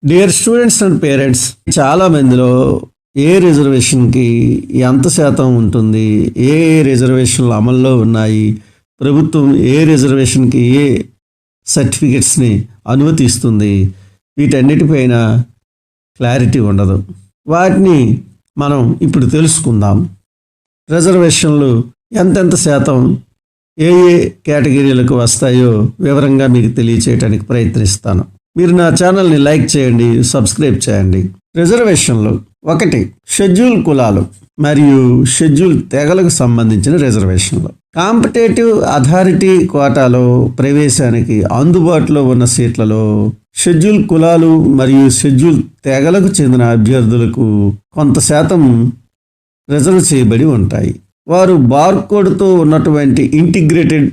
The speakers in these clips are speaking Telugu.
డియర్ స్టూడెంట్స్ అండ్ పేరెంట్స్, చాలా మందిలో ఏ రిజర్వేషన్కి ఎంత శాతం ఉంటుంది, ఏ రిజర్వేషన్లు అమల్లో ఉన్నాయి, ప్రభుత్వం ఏ రిజర్వేషన్కి ఏ సర్టిఫికెట్స్ని అనుమతిస్తుంది, వీటన్నిటిపైన క్లారిటీ ఉండదు. వాటిని మనం ఇప్పుడు తెలుసుకుందాం. రిజర్వేషన్లు ఎంతెంత శాతం ఏ ఏ కేటగిరీలకు వస్తాయో వివరంగా మీకు తెలియచేయడానికి ప్రయత్నిస్తాను. మీరు నా ఛానల్ని లైక్ చేయండి, సబ్స్క్రైబ్ చేయండి. రిజర్వేషన్లు: 1. షెడ్యూల్ కులాలు మరియు షెడ్యూల్ తెగలకు సంబంధించిన రిజర్వేషన్లు. కాంపిటేటివ్ అథారిటీ కోటాలో ప్రవేశానికి అందుబాటులో ఉన్న సీట్లలో షెడ్యూల్ కులాలు మరియు షెడ్యూల్ తెగలకు చెందిన అభ్యర్థులకు కొంత శాతం రిజర్వ్ చేయబడి ఉంటాయి. వారు బార్కోడ్తో ఉన్నటువంటి ఇంటిగ్రేటెడ్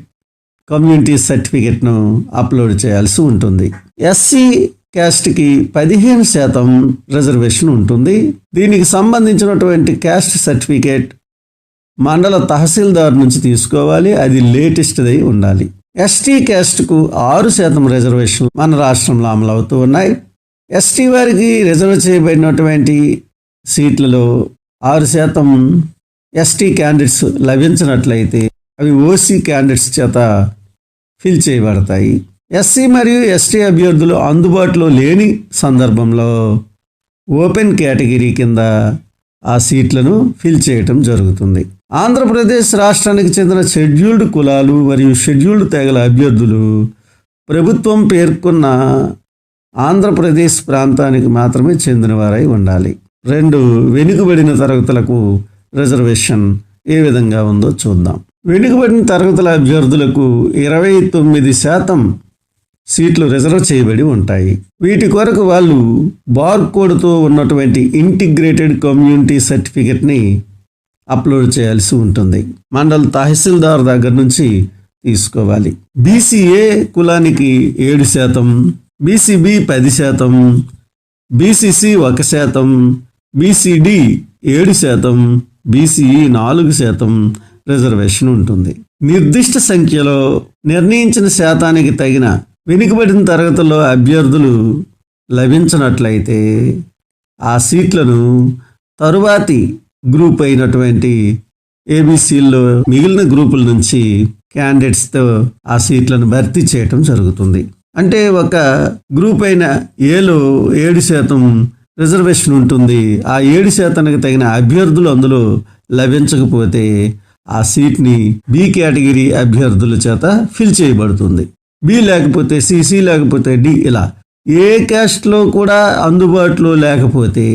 కమ్యూనిటీ సర్టిఫికెట్ను అప్లోడ్ చేయాల్సి ఉంటుంది. ఎస్సీ క్యాస్ట్కి 15% రిజర్వేషన్ ఉంటుంది. దీనికి సంబంధించినటువంటి క్యాస్ట్ సర్టిఫికేట్ మండల తహసీల్దార్ నుంచి తీసుకోవాలి. అది లేటెస్ట్ది ఉండాలి. ఎస్టీ క్యాస్ట్కు 6% రిజర్వేషన్ మన రాష్ట్రంలో అమలు అవుతూ ఉన్నాయి. ఎస్టీ వారికి రిజర్వ్ చేయబడినటువంటి సీట్లలో 6% ఎస్టీ క్యాండిడేట్స్ లభించినట్లయితే అవి ఓసీ క్యాండిడేట్స్ చేత ఫిల్ చేయబడతాయి. ఎస్సీ మరియు ఎస్టీ అభ్యర్థులు అందుబాటులో లేని సందర్భంలో ఓపెన్ కేటగిరీ కింద ఆ సీట్లను ఫిల్ చేయటం జరుగుతుంది. ఆంధ్రప్రదేశ్ రాష్ట్రానికి చెందిన షెడ్యూల్డ్ కులాలు మరియు షెడ్యూల్డ్ తెగల అభ్యర్థులు ప్రభుత్వం పేర్కొన్న ఆంధ్రప్రదేశ్ ప్రాంతానికి మాత్రమే చెందినవారై ఉండాలి. 2. వెనుకబడిన తరగతులకు రిజర్వేషన్ ఏ విధంగా ఉందో చూద్దాం. వెనుకబడిన తరగతుల అభ్యర్థులకు 29% సీట్లు రిజర్వ్ చేయబడి ఉంటాయి. వీటి కొరకు వాళ్ళు బార్కోడ్తో ఉన్నటువంటి ఇంటిగ్రేటెడ్ కమ్యూనిటీ సర్టిఫికెట్ని అప్లోడ్ చేయాల్సి ఉంటుంది. మండల తహసీల్దార్ దగ్గర నుంచి తీసుకోవాలి. బీసీఏ కులానికి 7%, BCB 10%, BCC 1%, BCD 7%, BCE 4% reservation ఉంటుంది. నిర్దిష్ట సంఖ్యలో నిర్ణయించిన శాతానికి తగిన వెనుకబడిన తరగతుల్లో అభ్యర్థులు లభించినట్లయితే ఆ సీట్లను తరువాతి గ్రూప్ అయినటువంటి ఏబీసీల్లో మిగిలిన గ్రూపుల నుంచి క్యాండిడేట్స్తో ఆ సీట్లను భర్తీ చేయటం జరుగుతుంది. అంటే ఒక గ్రూప్ అయిన ఏలో 7% రిజర్వేషన్ ఉంటుంది. ఆ 7%కి తగిన అభ్యర్థులు అందులో లభించకపోతే ఆ సీట్ని బి కేటగిరీ అభ్యర్థుల చేత ఫిల్ చేయబడుతుంది. బి లేకపోతే సి లేకపోతే డి, ఇలా ఏ క్యాస్ట్లో కూడా అందుబాటులో లేకపోతే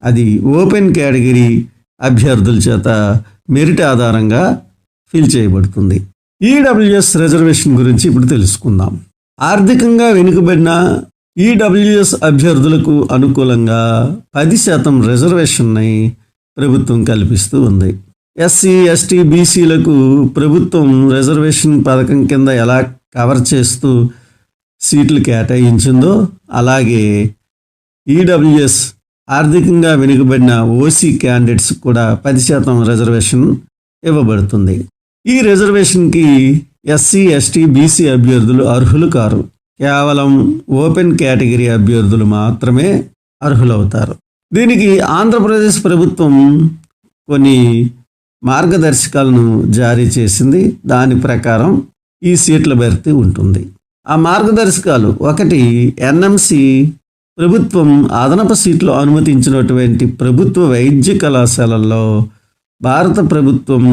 అది ఓపెన్ కేటగిరీ అభ్యర్థుల చేత మెరిట్ ఆధారంగా ఫిల్ చేయబడుతుంది. ఈడబ్ల్యూఎస్ రిజర్వేషన్ గురించి ఇప్పుడు తెలుసుకుందాం. ఆర్థికంగా వెనుకబడిన ఈడబ్ల్యూఎస్ అభ్యర్థులకు అనుకూలంగా 10% రిజర్వేషన్ని ప్రభుత్వం కల్పిస్తూ ఉంది. ఎస్సీ, ఎస్టీ, బీసీలకు ప్రభుత్వం రిజర్వేషన్ పథకం కింద ఎలా కవర్ చేస్తూ సీట్లు కేటాయించిందో అలాగే ఈడబ్ల్యూఎస్ ఆర్థికంగా వెనుకబడిన ఓసీ క్యాండిడేట్స్ కూడా 10% రిజర్వేషన్ ఇవ్వబడుతుంది. ఈ రిజర్వేషన్కి ఎస్సీ, ఎస్టీ, బీసీ అభ్యర్థులు అర్హులు కారు. కేవలం ఓపెన్ కేటగిరీ అభ్యర్థులు మాత్రమే అర్హులవుతారు. దీనికి ఆంధ్రప్రదేశ్ ప్రభుత్వం కొన్ని మార్గదర్శకాలను జారీ చేసింది. దాని ప్రకారం ఈ సీట్ల భర్తీ ఉంటుంది. ఆ మార్గదర్శకాలు: 1. ఎన్ఎంసి ప్రభుత్వం అదనపు సీట్లు అనుమతించినటువంటి ప్రభుత్వ వైద్య కళాశాలల్లో భారత ప్రభుత్వం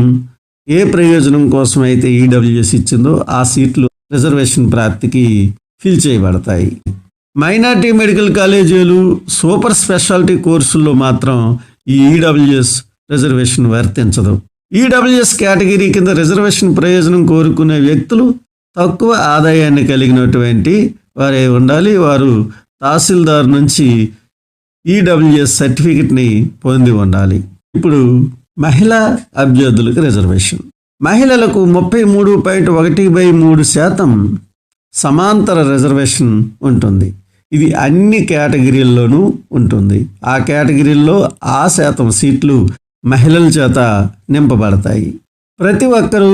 ఏ ప్రయోజనం కోసం అయితే ఈడబ్ల్యూఎస్ ఇచ్చిందో ఆ సీట్లు రిజర్వేషన్ ప్రాప్తికి ఫిల్ చేయబడతాయి. మైనార్టీ మెడికల్ కాలేజీలు, సూపర్ స్పెషాలిటీ కోర్సుల్లో మాత్రం ఈ ఈడబ్ల్యూఎస్ రిజర్వేషన్ వర్తించదు. ఈడబ్ల్యూఎస్ కేటగిరీ కింద రిజర్వేషన్ ప్రయోజనం కోరుకునే వ్యక్తులు తక్కువ ఆదాయాన్ని కలిగినటువంటి వారే ఉండాలి. వారు తహసీల్దార్ నుంచి ఈడబ్ల్యూఎస్ సర్టిఫికెట్ని పొంది ఉండాలి. ఇప్పుడు మహిళా అభ్యర్థులకు రిజర్వేషన్. మహిళలకు 33.13% సమాంతర రిజర్వేషన్ ఉంటుంది. ఇది అన్ని కేటగిరీల్లోనూ ఉంటుంది. ఆ కేటగిరీల్లో ఆ శాతం సీట్లు మహిళల చేత నింపబడతాయి. ప్రతి ఒక్కరూ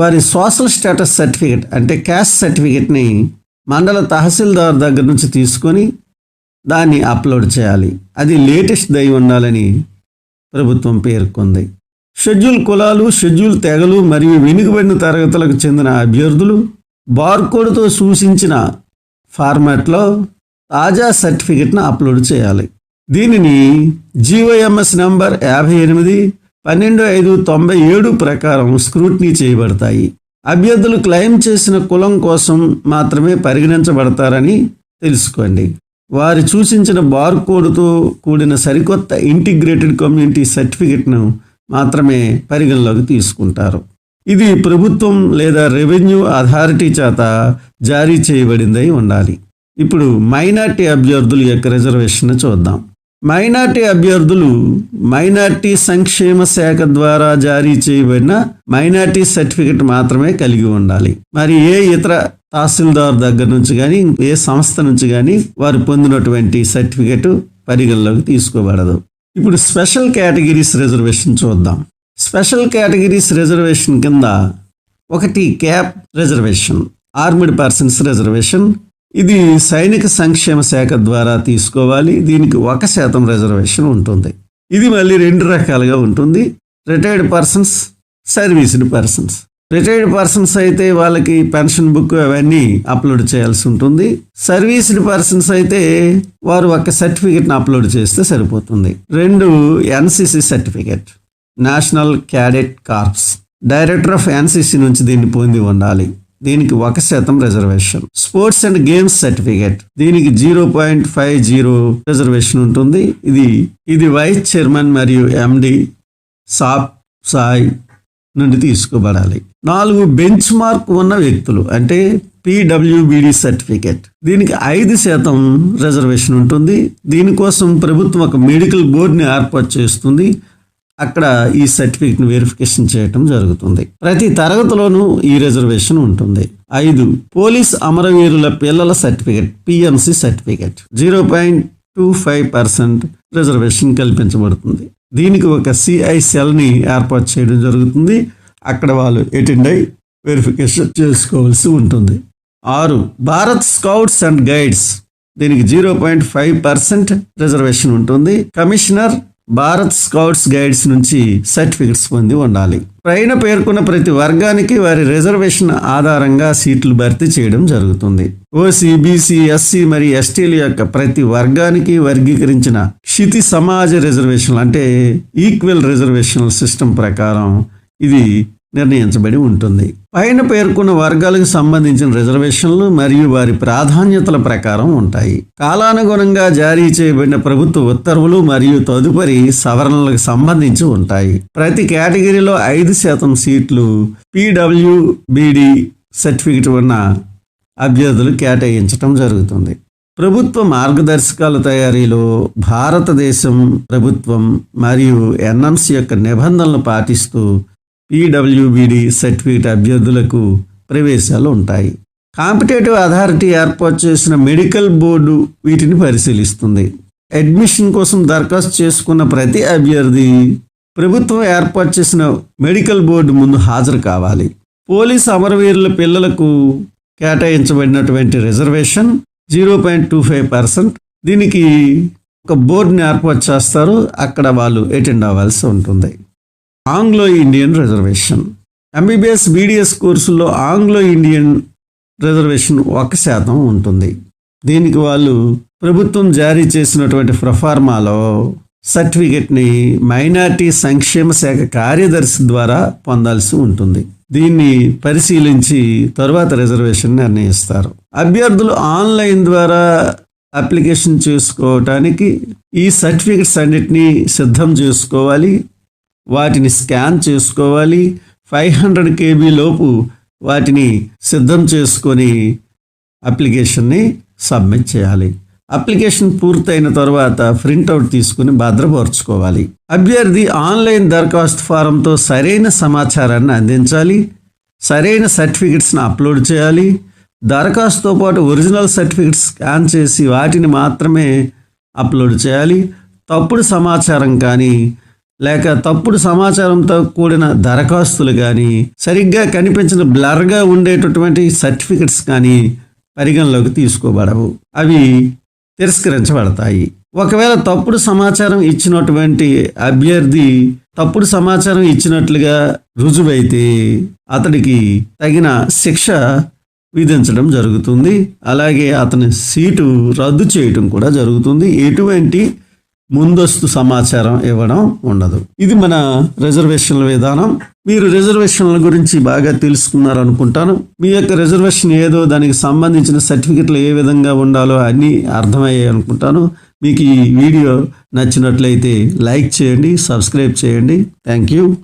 వారి సోషల్ స్టేటస్ సర్టిఫికెట్ అంటే క్యాస్ట్ సర్టిఫికెట్ని మండల తహసీల్దార్ దగ్గర నుంచి తీసుకొని దాన్ని అప్లోడ్ చేయాలి. అది లేటెస్ట్ అయి ఉండాలని ప్రభుత్వం పేర్కొంది. షెడ్యూల్ కులాలు, షెడ్యూల్ తెగలు మరియు వెనుకబడిన తరగతులకు చెందిన అభ్యర్థులు బార్కోడ్తో సూచించిన ఫార్మాట్లో తాజా సర్టిఫికెట్ను అప్లోడ్ చేయాలి. దీనిని GOMS నంబర్ 58/12/597 ప్రకారం స్క్రూటినీ చేయబడతాయి. అభ్యర్థులు క్లెయిమ్ చేసిన కులం కోసం మాత్రమే పరిగణించబడతారని తెలుసుకోండి. వారు సూచించిన బార్కోడ్తో కూడిన సరికొత్త ఇంటిగ్రేటెడ్ కమ్యూనిటీ సర్టిఫికెట్ను మాత్రమే పరిగణలోకి తీసుకుంటారు. ఇది ప్రభుత్వం లేదా రెవెన్యూ అథారిటీ చేత జారీ చేయబడిందై ఉండాలి. ఇప్పుడు మైనార్టీ అభ్యర్థుల యొక్క రిజర్వేషన్ చూద్దాం. మైనార్టీ అభ్యర్థులు మైనార్టీ సంక్షేమ శాఖ ద్వారా జారీ చేయబడిన మైనార్టీ సర్టిఫికెట్ మాత్రమే కలిగి ఉండాలి. మరి ఏ ఇతర తహసీల్దార్ దగ్గర నుంచి కానీ ఏ సంస్థ నుంచి కానీ వారు పొందినటువంటి సర్టిఫికెట్ పరిగణలోకి తీసుకోబడదు. ఇప్పుడు స్పెషల్ కేటగిరీస్ రిజర్వేషన్ చూద్దాం. స్పెషల్ కేటగిరీస్ రిజర్వేషన్ కింద ఒకటి cap reservation, armed persons reservation. ఇది సైనిక సంక్షేమ శాఖ ద్వారా తీసుకోవాలి. దీనికి 1% రిజర్వేషన్ ఉంటుంది. ఇది మళ్ళీ 2 రకాలుగా ఉంటుంది. Retired persons, serviced persons. Retired persons అయితే వాళ్ళకి పెన్షన్ బుక్ అవన్నీ అప్లోడ్ చేయాల్సి ఉంటుంది. సర్వీస్డ్ పర్సన్స్ అయితే వారు ఒక సర్టిఫికెట్ని అప్లోడ్ చేస్తే సరిపోతుంది. 2 NCC certificate, national cadet corps. Director of NCC నుంచి దీన్ని పొంది ఉండాలి. దీనికి 1% reservation. Sports and games certificate, దీనికి 0.50 రిజర్వేషన్ ఉంటుంది. ఇది వైస్ చైర్మన్ మరియు MD సాయ్ నుండి తీసుకోబడాలి. 4 బెంచ్ మార్క్ ఉన్న వ్యక్తులు అంటే PWBD సర్టిఫికెట్, దీనికి 5% రిజర్వేషన్ ఉంటుంది. దీనికోసం ప్రభుత్వం ఒక మెడికల్ బోర్డుని ఏర్పాటు చేస్తుంది. అక్కడ ఈ సర్టిఫికెట్ని వెరిఫికేషన్ చేయటం జరుగుతుంది. ప్రతి తరగతిలోనూ ఈ రిజర్వేషన్ ఉంటుంది. 5 పోలీస్ అమరవీరుల పిల్లల సర్టిఫికెట్, PMC సర్టిఫికెట్, 0.25% రిజర్వేషన్ కల్పించబడుతుంది. దీనికి ఒక CI సెల్ని ఏర్పాటు చేయడం జరుగుతుంది. అక్కడ వాళ్ళు అటెండ్ అయి వెరిఫికేషన్ చేసుకోవాల్సి ఉంటుంది. 6 భారత్ స్కౌట్స్ అండ్ గైడ్స్, దీనికి 0.5% రిజర్వేషన్ ఉంటుంది. కమిషనర్ భారత్ స్కౌట్స్ గైడ్స్ నుంచి సర్టిఫికెట్స్ పొంది ఉండాలి. పైన పేర్కొన్న ప్రతి వర్గానికి వారి రిజర్వేషన్ ఆధారంగా సీట్లు భర్తీ చేయడం జరుగుతుంది. OC, BC, SC మరియు STల యొక్క ప్రతి వర్గానికి వర్గీకరించిన క్షితి సమాజ రిజర్వేషన్లు అంటే ఈక్వల్ రిజర్వేషనల్ సిస్టమ్ ప్రకారం ఇది నిర్ణయించబడి ఉంటుంది. పైన పేర్కొన్న వర్గాలకు సంబంధించిన రిజర్వేషన్లు మరియు వారి ప్రాధాన్యతల ప్రకారం ఉంటాయి. కాలానుగుణంగా జారీ చేయబడిన ప్రభుత్వ ఉత్తర్వులు మరియు తదుపరి సవరణలకు సంబంధించి ఉంటాయి. ప్రతి కేటగిరీలో 5% సీట్లు PWBD సర్టిఫికెట్ ఉన్న అభ్యర్థులు కేటాయించడం జరుగుతుంది. ప్రభుత్వ మార్గదర్శకాల తయారీలో భారతదేశం ప్రభుత్వం మరియు NMC యొక్క నిబంధనలు పాటిస్తూ PWBD సర్టిఫికెట్ అభ్యర్థులకు ప్రవేశాలు ఉంటాయి. కాంపిటేటివ్ అథారిటీ ఏర్పాటు చేసిన మెడికల్ బోర్డు వీటిని పరిశీలిస్తుంది. అడ్మిషన్ కోసం దరఖాస్తు చేసుకున్న ప్రతి అభ్యర్థి ప్రభుత్వం ఏర్పాటు చేసిన మెడికల్ బోర్డు ముందు హాజరు కావాలి. పోలీస్ అమరవీరుల పిల్లలకు కేటాయించబడినటువంటి రిజర్వేషన్ 0.25%. దీనికి ఒక బోర్డుని ఏర్పాటు చేస్తారు. అక్కడ వాళ్ళు అటెండ్ అవ్వాల్సి ఉంటుంది. Anglo Indian reservation, MBBS BDS కోర్సుల్లో ఆంగ్లో ఇండియన్ రిజర్వేషన్ 1% ఉంటుంది. దీనికి వాళ్ళు ప్రభుత్వం జారీ చేసినటువంటి ప్రొఫార్మాలో సర్టిఫికెట్ని మైనార్టీ సంక్షేమ శాఖ కార్యదర్శి ద్వారా పొందాల్సి ఉంటుంది. దీన్ని పరిశీలించి తరువాత రిజర్వేషన్ నిర్ణయిస్తారు. అభ్యర్థులు ఆన్లైన్ ద్వారా అప్లికేషన్ చేసుకోవటానికి ఈ సర్టిఫికెట్స్ అన్నిటినీ సిద్ధం చేసుకోవాలి. వాటిని స్కాన్ చేసుకోవాలి. 500 KB లోపు వాటిని సిద్ధం చేసుకొని అప్లికేషన్ని సబ్మిట్ చేయాలి. అప్లికేషన్ పూర్తయిన తర్వాత ప్రింట్అవుట్ తీసుకుని భద్రపరుచుకోవాలి. అభ్యర్థి ఆన్లైన్ దరఖాస్తు ఫారంతో సరైన సమాచారాన్ని అందించాలి. సరైన సర్టిఫికెట్స్ని అప్లోడ్ చేయాలి. దరఖాస్తుతో పాటు ఒరిజినల్ సర్టిఫికెట్స్ స్కాన్ చేసి వాటిని మాత్రమే అప్లోడ్ చేయాలి. తప్పుడు సమాచారం కానీ లేక తప్పుడు సమాచారంతో కూడిన దరఖాస్తులు కానీ సరిగ్గా కనిపించిన బ్లర్గా ఉండేటటువంటి సర్టిఫికెట్స్ కానీ పరిగణలోకి తీసుకోబడవు. అవి తిరస్కరించబడతాయి. ఒకవేళ తప్పుడు సమాచారం ఇచ్చినటువంటి అభ్యర్థి తప్పుడు సమాచారం ఇచ్చినట్లుగా రుజువైతే అతడికి తగిన శిక్ష విధించడం జరుగుతుంది. అలాగే అతని సీటు రద్దు చేయటం కూడా జరుగుతుంది. ఎటువంటి ముందస్తు సమాచారం ఇవ్వడం ఉండదు. ఇది మన రిజర్వేషన్ల విధానం. మీరు రిజర్వేషన్ల గురించి బాగా తెలుసుకున్నారు అనుకుంటాను. మీ యొక్క రిజర్వేషన్ ఏదో దానికి సంబంధించిన సర్టిఫికెట్లు ఏ విధంగా ఉండాలో అన్నీ అర్థమయ్యాయి అనుకుంటాను. మీకు ఈ వీడియో నచ్చినట్లయితే లైక్ చేయండి, సబ్స్క్రైబ్ చేయండి. Thank you.